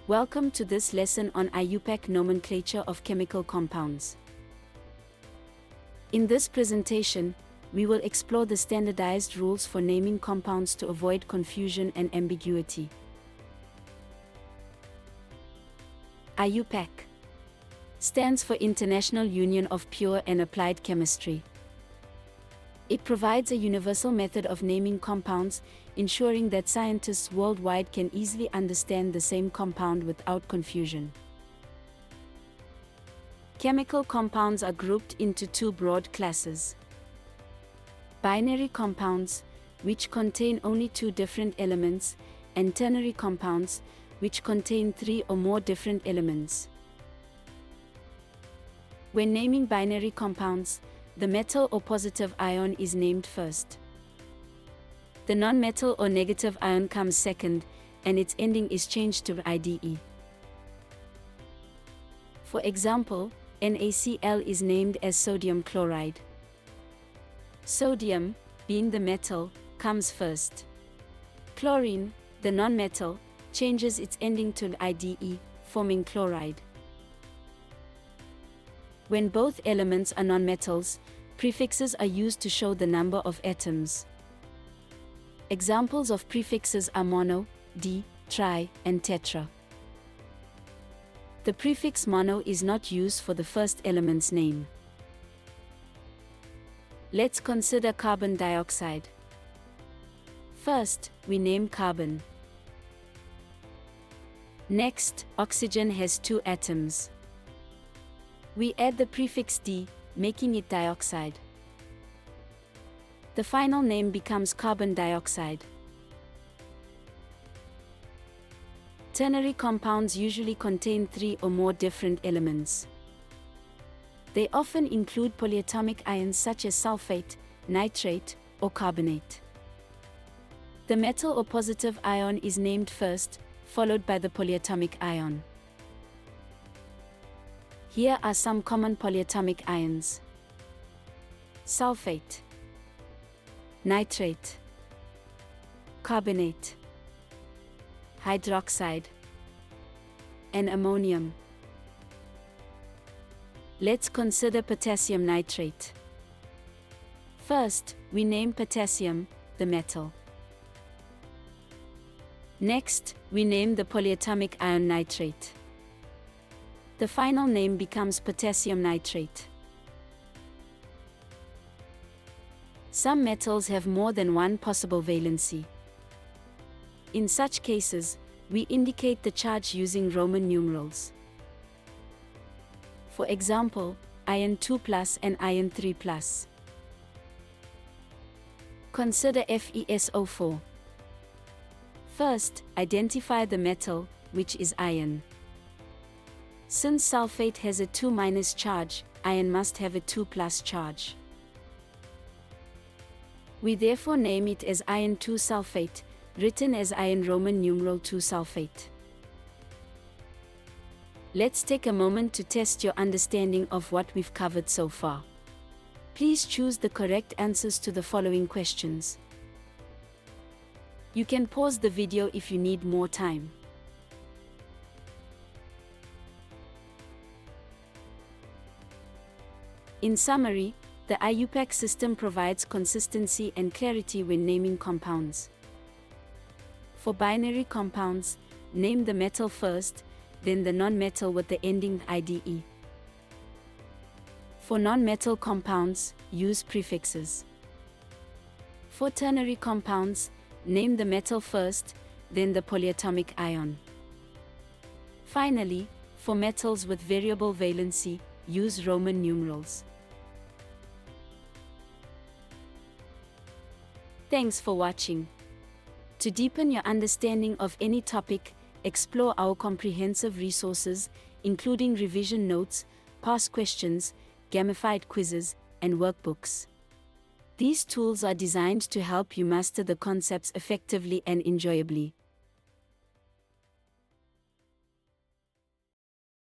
Welcome to this lesson on IUPAC nomenclature of chemical compounds. In this presentation, we will explore the standardized rules for naming compounds to avoid confusion and ambiguity. IUPAC stands for International Union of Pure and Applied Chemistry. It provides a universal method of naming compounds, ensuring that scientists worldwide can easily understand the same compound without confusion. Chemical compounds are grouped into two broad classes. Binary compounds, which contain only two different elements, and ternary compounds, which contain three or more different elements. When naming binary compounds, the metal or positive ion is named first. The non-metal or negative ion comes second, and its ending is changed to IDE. For example, NaCl is named as sodium chloride. Sodium, being the metal, comes first. Chlorine, the non-metal, changes its ending to IDE, forming chloride. When both elements are nonmetals, prefixes are used to show the number of atoms. Examples of prefixes are mono, di, tri, and tetra. The prefix mono is not used for the first element's name. Let's consider carbon dioxide. First, we name carbon. Next, oxygen has two atoms. We add the prefix di, making it dioxide. The final name becomes carbon dioxide. Ternary compounds usually contain three or more different elements. They often include polyatomic ions such as sulfate, nitrate, or carbonate. The metal or positive ion is named first, followed by the polyatomic ion. Here are some common polyatomic ions: sulfate, nitrate, carbonate, hydroxide, and ammonium. Let's consider potassium nitrate. First, we name potassium, the metal. Next, we name the polyatomic ion nitrate. The final name becomes potassium nitrate. Some metals have more than one possible valency. In such cases, we indicate the charge using Roman numerals. For example, iron 2+ and iron 3+. Consider FeSO4. First, identify the metal, which is iron. Since sulfate has a 2- charge, iron must have a 2+ charge. We therefore name it as iron 2 sulfate, written as iron Roman numeral 2 sulfate. Let's take a moment to test your understanding of what we've covered so far. Please choose the correct answers to the following questions. You can pause the video if you need more time. In summary, the IUPAC system provides consistency and clarity when naming compounds. For binary compounds, name the metal first, then the non-metal with the ending IDE. For non-metal compounds, use prefixes. For ternary compounds, name the metal first, then the polyatomic ion. Finally, for metals with variable valency, use Roman numerals. Thanks for watching. To deepen your understanding of any topic, explore our comprehensive resources, including revision notes, past questions, gamified quizzes, and workbooks. These tools are designed to help you master the concepts effectively and enjoyably.